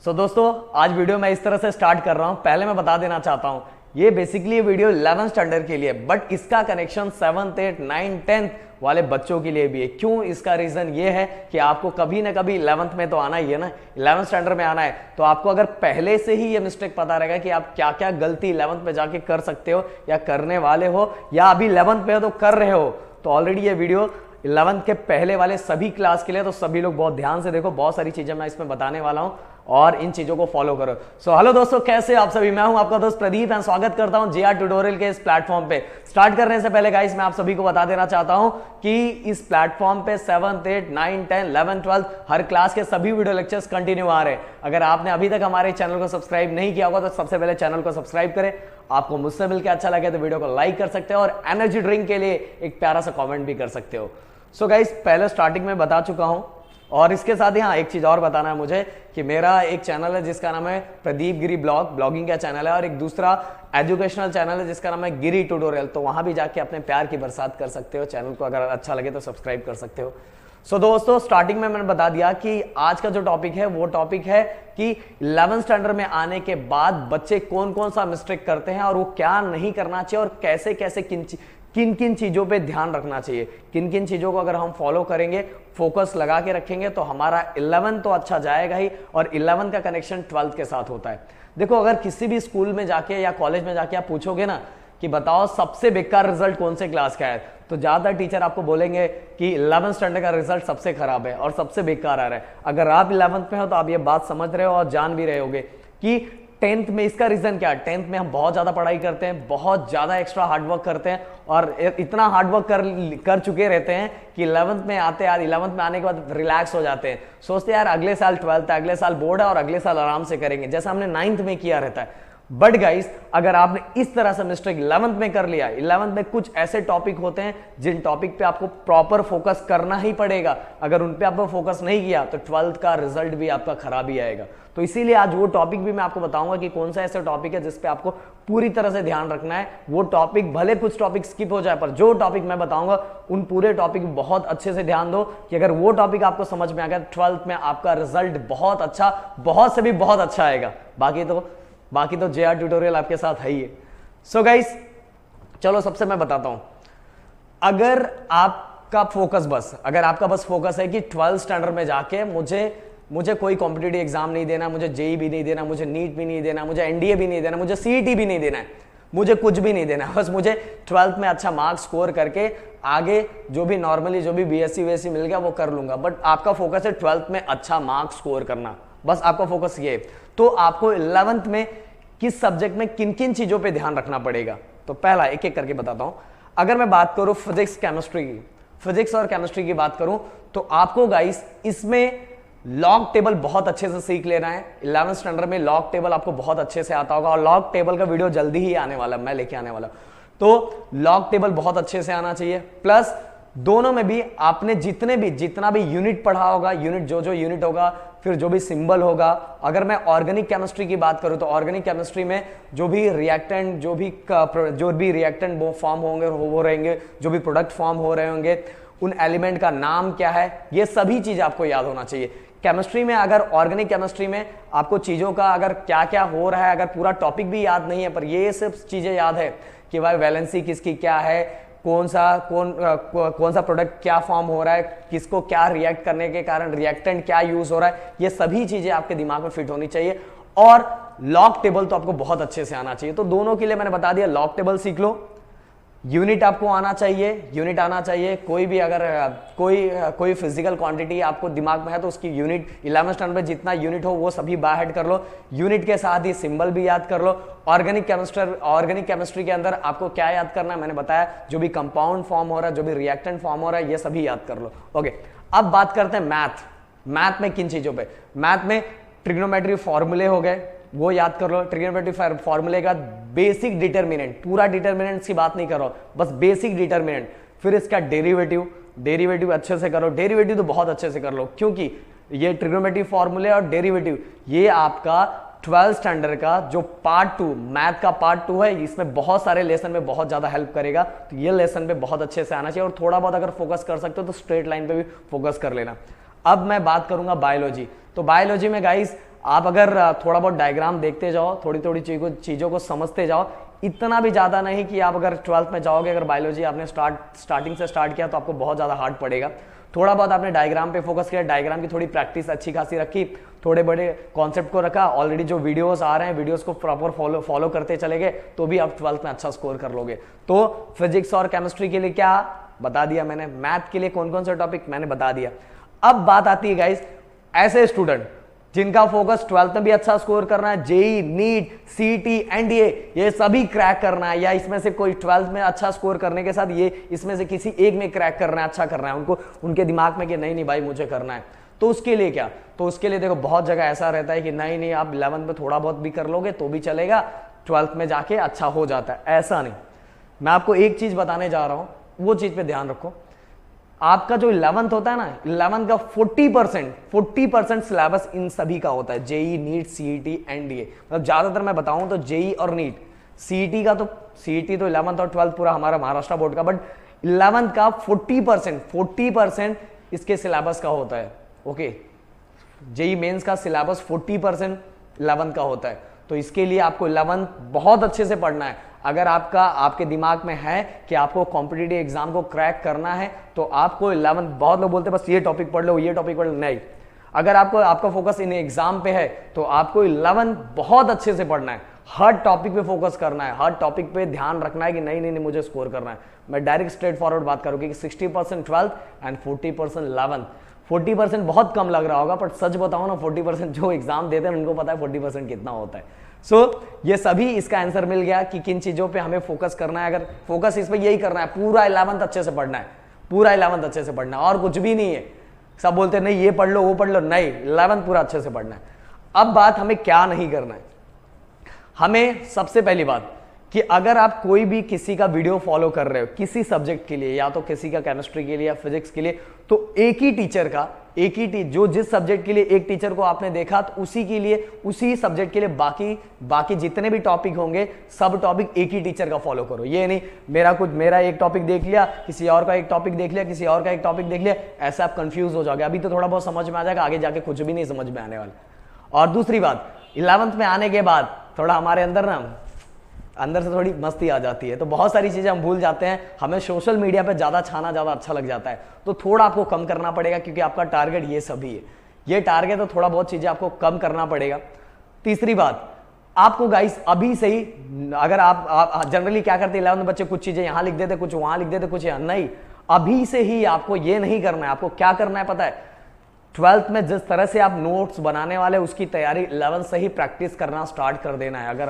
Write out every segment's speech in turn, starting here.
दोस्तों आज वीडियो मैं इस तरह से स्टार्ट कर रहा हूं। पहले मैं बता देना चाहता हूं ये बेसिकली ये वीडियो 11th स्टैंडर्ड के लिए, बट इसका connection 7th 8th 9th 10th वाले बच्चों के लिए भी है। क्यों? इसका रीजन ये है कि आपको कभी ना कभी 11th में तो आना ही है ना, 11th स्टैंडर्ड में आना है। तो आपको अगर पहले से ही ये मिस्टेक पता रहेगा कि आप क्या क्या गलती 11th में जाके कर सकते हो या करने वाले हो, या अभी 11th में हो तो कर रहे हो, तो ऑलरेडी ये वीडियो 11th के पहले वाले सभी क्लास के लिए। तो सभी लोग बहुत ध्यान से देखो, बहुत सारी चीजें मैं इसमें बताने वाला हूं और इन चीजों को फॉलो करो। हेलो दोस्तों, कैसे आप सभी? मैं हूं आपका दोस्त प्रदीप एंड स्वागत करता हूं जेआर ट्यूटोरियल के इस प्लेटफॉर्म पे। स्टार्ट करने से पहले गाइस मैं आप सभी को बता देना चाहता हूं कि इस प्लेटफॉर्म पे 7th 8th 9th 10th 11th 12th हर क्लास के सभी वीडियो लेक्चर्स कंटिन्यू आ रहे हैं। अगर आपने अभी तक हमारे चैनल को सब्सक्राइब नहीं किया होगा तो सबसे पहले चैनल को सब्सक्राइब करें। आपको मुझसे मिलकर अच्छा लगे तो वीडियो को लाइक कर सकते हो और एनर्जी ड्रिंक के लिए एक प्यारा सा कॉमेंट भी कर सकते हो। गाइस पहले स्टार्टिंग में बता चुका हूं, और इसके साथ ही हाँ एक चीज और बताना है मुझे कि मेरा एक चैनल है जिसका नाम है प्रदीप गिरी ब्लॉगिंग का चैनल है, और एक दूसरा एजुकेशनल चैनल है जिसका नाम है गिरी ट्यूटोरियल। तो वहां भी जाके अपने प्यार की बरसात कर सकते हो। चैनल को अगर अच्छा लगे तो सब्सक्राइब कर सकते हो। दोस्तों स्टार्टिंग में मैंने बता दिया कि आज का जो टॉपिक है वो टॉपिक है कि 11th स्टैंडर्ड में आने के बाद बच्चे कौन कौन सा मिस्टेक करते हैं और वो क्या नहीं करना चाहिए, और कैसे कैसे किन किन चीजों पे ध्यान रखना चाहिए। किन किन चीजों को अगर हम फॉलो करेंगे, फोकस लगा के रखेंगे, तो हमारा 11th तो अच्छा जाएगा ही, और 11th का कनेक्शन 12th के साथ होता है। देखो अगर किसी भी स्कूल में जाके या कॉलेज में जाके आप पूछोगे ना कि बताओ सबसे बेकार रिजल्ट कौन से क्लास का है, तो ज्यादातर टीचर आपको बोलेंगे कि 11th स्टैंडर्ड का रिजल्ट सबसे खराब है और सबसे बेकार आ रहा है। अगर आप 11th में हो तो आप ये बात समझ रहे हो और जान भी रहे होगे कि 10th में इसका रीजन क्या है। 10th में हम बहुत ज्यादा पढ़ाई करते हैं, बहुत ज्यादा एक्स्ट्रा हार्डवर्क करते हैं, और इतना हार्डवर्क कर चुके रहते हैं कि 11th में आते यार 11th में आने के बाद रिलैक्स हो जाते हैं। सोचते हैं यार अगले साल 12th है, अगले साल बोर्ड है और अगले साल आराम से करेंगे, जैसा हमने 9th में किया रहता है। बट गाइस अगर आपने इस तरह से मिस्टेक 11th में कर लिया, 11th में कुछ ऐसे टॉपिक होते हैं जिन टॉपिक पे आपको प्रॉपर फोकस करना ही पड़ेगा। अगर उन पे आपको फोकस नहीं किया तो 12th का रिजल्ट भी आपका खराब ही आएगा। तो इसीलिए आज वो टॉपिक भी मैं आपको बताऊंगा कि कौन सा ऐसा टॉपिक है जिसपे आपको पूरी तरह से ध्यान रखना है। वो टॉपिक भले कुछ टॉपिक स्किप हो जाए, पर जो टॉपिक मैं बताऊंगा उन पूरे टॉपिक बहुत अच्छे से ध्यान दो कि अगर वो टॉपिक आपको समझ में आ गया 12th में आपका रिजल्ट बहुत अच्छा, बहुत से भी बहुत अच्छा आएगा। बाकी तो जेआर ट्यूटोरियल आपके साथ है ही है। गाइस चलो सबसे मैं बताता हूं, अगर आपका बस फोकस है कि 12th स्टैंडर्ड में जाके मुझे कोई कॉम्पिटिटिव एग्जाम नहीं देना, मुझे जेई भी नहीं देना, मुझे नीट भी नहीं देना, मुझे एनडीए भी नहीं देना, मुझे सीईटी भी नहीं देना है, मुझे कुछ भी नहीं देना, बस मुझे 12th में अच्छा मार्क्स स्कोर करके आगे जो भी नॉर्मली जो भी बीएससी वीएससी मिल गया वो कर लूंगा। बट आपका फोकस है 12th में अच्छा मार्क्स स्कोर करना, बस आपका फोकस ये है। तो आपको 11th में किस सब्जेक्ट में किन किन चीजों पे ध्यान रखना पड़ेगा, तो पहला एक एक करके बताता हूं। अगर मैं बात करूं फिजिक्स और केमिस्ट्री की बात करूं, तो आपको गाइस इसमें लॉग टेबल बहुत अच्छे से सीख लेना है। 11th स्टैंडर्ड में लॉग टेबल आपको बहुत अच्छे से आता होगा, और लॉग टेबल का वीडियो जल्दी ही आने वाला, मैं लेके आने वाला। तो लॉग टेबल बहुत अच्छे से आना चाहिए। प्लस दोनों में भी आपने जितना भी यूनिट पढ़ा होगा, जो यूनिट होगा, फिर जो भी सिंबल होगा। अगर मैं ऑर्गेनिक केमिस्ट्री की बात करूं तो ऑर्गेनिक केमिस्ट्री में जो भी रिएक्टेंट फॉर्म होंगे वो रहेंगे, जो भी प्रोडक्ट फॉर्म हो रहे होंगे, उन एलिमेंट का नाम क्या है, ये सभी चीज आपको याद होना चाहिए। केमिस्ट्री में अगर ऑर्गेनिक केमिस्ट्री में आपको चीजों का अगर क्या क्या हो रहा है, अगर पूरा टॉपिक भी याद नहीं है पर ये सब चीजें याद है कि भाई वैलेंसी किसकी क्या है, कौन सा प्रोडक्ट क्या फॉर्म हो रहा है, किसको क्या रिएक्ट करने के कारण रिएक्टेंट क्या यूज हो रहा है, ये सभी चीजें आपके दिमाग में फिट होनी चाहिए। और लॉग टेबल तो आपको बहुत अच्छे से आना चाहिए। तो दोनों के लिए मैंने बता दिया, लॉग टेबल सीख लो, यूनिट आपको आना चाहिए। कोई भी अगर कोई फिजिकल क्वांटिटी आपको दिमाग में है तो उसकी यूनिट 11th स्टैंडर्ड में जितना यूनिट हो वो सभी बाय हेड कर लो। यूनिट के साथ ही सिंबल भी याद कर लो। ऑर्गेनिक केमिस्ट्री के अंदर आपको क्या याद करना है, मैंने बताया, जो भी कंपाउंड फॉर्म हो रहा है, जो भी रिएक्टेंट फॉर्म हो रहा है, ये सभी याद कर लो। ओके, अब बात करते हैं मैथ में किन चीजों पे। मैथ में ट्रिग्नोमेट्री फॉर्मूले हो गए, वो याद कर लो। ट्रिग्नोमेट्री फॉर्मूले का बेसिक डिटरमिनेंट, पूरा डिटरमिनेंट्स की बात नहीं कर रहा हूं, बस बेसिक डिटरमिनेंट। फिर इसका डेरिवेटिव अच्छे से करो। डेरिवेटिव तो बहुत अच्छे से कर लो, क्योंकि ये ट्रिग्नोमेट्री फॉर्मूले और डेरिवेटिव ये आपका 12th स्टैंडर्ड का जो पार्ट 2 मैथ का पार्ट 2 है, इसमें बहुत सारे लेसन में बहुत ज्यादा हेल्प करेगा। तो ये लेसन पे बहुत अच्छे से आना चाहिए, और थोड़ा बहुत अगर फोकस कर सकते हो तो स्ट्रेट लाइन पे भी फोकस कर लेना। अब मैं बात करूंगा बायोलॉजी। तो बायोलॉजी में गाइस आप अगर थोड़ा बहुत डायग्राम देखते जाओ, थोड़ी थोड़ी चीज़ों को समझते जाओ, इतना भी ज़्यादा नहीं कि आप अगर 12th में जाओगे, अगर बायोलॉजी आपने स्टार्टिंग से स्टार्ट किया तो आपको बहुत ज़्यादा हार्ड पड़ेगा। थोड़ा बहुत आपने डायग्राम पे फोकस किया, डायग्राम की थोड़ी प्रैक्टिस अच्छी खासी रखी, थोड़े बड़े कॉन्सेप्ट को रखा, ऑलरेडी जो वीडियोस आ रहे हैं वीडियोस को प्रॉपर फॉलो करते चले गए, तो भी आप 12th में अच्छा स्कोर कर लोगे। तो फिजिक्स और केमिस्ट्री के लिए क्या बता दिया मैंने, मैथ के लिए कौन कौन से टॉपिक मैंने बता दिया। अब बात आती है गाइस ऐसे स्टूडेंट जिनका फोकस 12th में भी अच्छा स्कोर करना है, जेई, नीट, सीटी, एनडीए ये सभी क्रैक करना है, या इसमें से कोई 12th में अच्छा स्कोर करने के साथ ये इसमें से किसी एक में क्रैक करना है, अच्छा करना है उनको, उनके दिमाग में कि नहीं नहीं भाई मुझे करना है, तो उसके लिए क्या, तो उसके लिए देखो बहुत जगह ऐसा रहता है कि नहीं नहीं आप 11th में थोड़ा बहुत भी कर लोगे तो भी चलेगा, 12th में जाके अच्छा हो जाता है। ऐसा नहीं, मैं आपको एक चीज बताने जा रहा हूं, वो चीज पे ध्यान रखो। आपका जो 11th होता है ना, 11th का 40% सिलेबस इन सभी का होता है, जेई, नीट, सीईटी, एनडीए। मतलब ज्यादातर मैं बताऊं तो जेई और नीट, सीईटी का तो सीईटी तो 11th और 12th पूरा हमारा महाराष्ट्र बोर्ड का, बट 11th का 40% इसके सिलेबस का होता है। ओके, जेई मेंस का सिलेबस 40% 11th का होता है, तो इसके लिए आपको 11th बहुत अच्छे से पढ़ना है। अगर आपके दिमाग में है कि आपको कॉम्पिटिटिव एग्जाम को क्रैक करना है तो आपको 11th, बहुत लोग बोलते हैं बस ये टॉपिक पढ़ लो, ये टॉपिक पढ़ लो, नहीं, अगर आपका फोकस इन एग्जाम पे है तो आपको 11th बहुत अच्छे से पढ़ना है, हर टॉपिक पे फोकस करना है, हर टॉपिक पे ध्यान रखना है कि नहीं नहीं नहीं मुझे स्कोर करना है। मैं डायरेक्ट स्ट्रेट फॉरवर्ड बात करूंगी कि 60% 12th एंड 40% 11th। 40% बहुत कम लग रहा होगा, पर सच बताओ ना 40% जो एग्जाम देते हैं उनको पता है 40% कितना होता है। ये सभी इसका आंसर मिल गया कि किन चीजों पे हमें फोकस करना है। अगर फोकस इस पे यही करना है, पूरा 11th अच्छे से पढ़ना है, पूरा 11th अच्छे से पढ़ना है, और कुछ भी नहीं है। सब बोलते हैं नहीं ये पढ़ लो वो पढ़ लो, नहीं, 11th पूरा अच्छे से पढ़ना है। अब बात हमें क्या नहीं करना है, हमें सबसे पहली बात कि अगर आप कोई भी किसी का वीडियो फॉलो कर रहे हो किसी सब्जेक्ट के लिए, या तो किसी का केमिस्ट्री के लिए या फिजिक्स के लिए, तो एक ही टीचर का जो जिस सब्जेक्ट के लिए एक टीचर को आपने देखा तो उसी के लिए, उसी सब्जेक्ट के लिए बाकी जितने भी टॉपिक होंगे सब टॉपिक एक ही टीचर का फॉलो करो। ये नहीं मेरा एक टॉपिक देख लिया, किसी और का एक टॉपिक देख लिया, किसी और का एक टॉपिक देख लिया, ऐसा आप कंफ्यूज हो जाओगे। अभी तो थोड़ा बहुत समझ में आ जाएगा, आगे जाके कुछ भी नहीं समझ में आने वाला। और दूसरी बात, 11th में आने के बाद थोड़ा हमारे अंदर से थोड़ी मस्ती आ जाती है, तो बहुत सारी चीजें हम भूल जाते हैं, हमें सोशल मीडिया पे ज्यादा छाना ज्यादा अच्छा लग जाता है, तो थोड़ा आपको कम करना पड़ेगा, क्योंकि आपका टारगेट ये सभी है, ये टारगेट, तो थोड़ा बहुत चीजें आपको कम करना पड़ेगा। तीसरी बात, आपको गाइस अभी से ही, अगर आप जनरली क्या करते हैं 11th बच्चे कुछ चीजें यहां लिख देते, कुछ वहां लिख देते, कुछ यहां, नहीं, अभी से ही आपको ये नहीं करना है। आपको क्या करना है पता है, 12th में जिस तरह से आप नोट्स बनाने वाले उसकी तैयारी 11th से ही प्रैक्टिस करना स्टार्ट कर देना है। अगर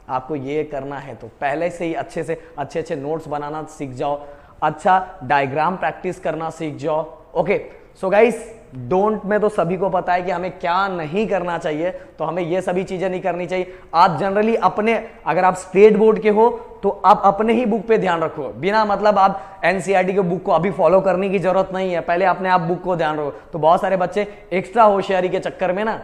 आपको ये करना है तो पहले से ही अच्छे नोट्स बनाना सीख जाओ, अच्छा डायग्राम प्रैक्टिस करना सीख जाओ। ओके, सो गाइस, डोंट में तो सभी को पता है कि हमें क्या नहीं करना चाहिए, तो हमें ये सभी चीजें नहीं करनी चाहिए। आप जनरली अगर आप स्टेट बोर्ड के हो तो आप अपने ही बुक पे ध्यान रखो, बिना मतलब आप एनसीईआरटी के बुक को अभी फॉलो करने की जरूरत नहीं है, पहले अपने आप बुक को ध्यान रखो। तो बहुत सारे बच्चे एक्स्ट्रा होशियारी के चक्कर में ना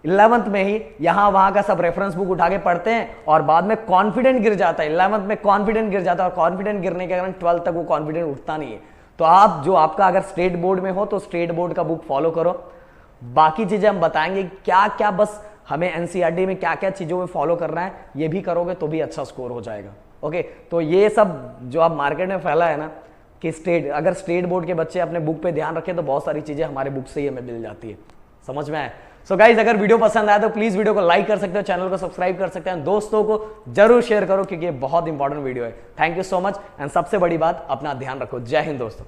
11th में ही यहां वहां का सब रेफरेंस बुक उठा के पढ़ते हैं और बाद में कॉन्फिडेंट गिर जाता है, 11th में कॉन्फिडेंट गिर जाता है, और कॉन्फिडेंट गिरने के कारण 12th तक वो कॉन्फिडेंट उठता नहीं है। तो आपका अगर स्टेट बोर्ड में हो तो स्टेट बोर्ड का बुक फॉलो करो, बाकी चीजें हम बताएंगे क्या क्या, बस हमें एनसीईआरटी में क्या क्या चीजों में फॉलो करना है, ये भी करोगे तो भी अच्छा स्कोर हो जाएगा। ओके, तो ये सब जो आप मार्केट में फैला है ना कि अगर स्टेट बोर्ड के बच्चे अपने बुक पे ध्यान रखें तो बहुत सारी चीजें हमारे बुक से ही हमें मिल जाती है। समझ में आए? सो गाइज, अगर वीडियो पसंद आया तो प्लीज वीडियो को लाइक कर सकते हो, चैनल को सब्सक्राइब कर सकते हैं, दोस्तों को जरूर शेयर करो क्योंकि ये बहुत इंपॉर्टेंट वीडियो है। Thank you so much, and सबसे बड़ी बात, अपना ध्यान रखो। जय हिंद दोस्तों।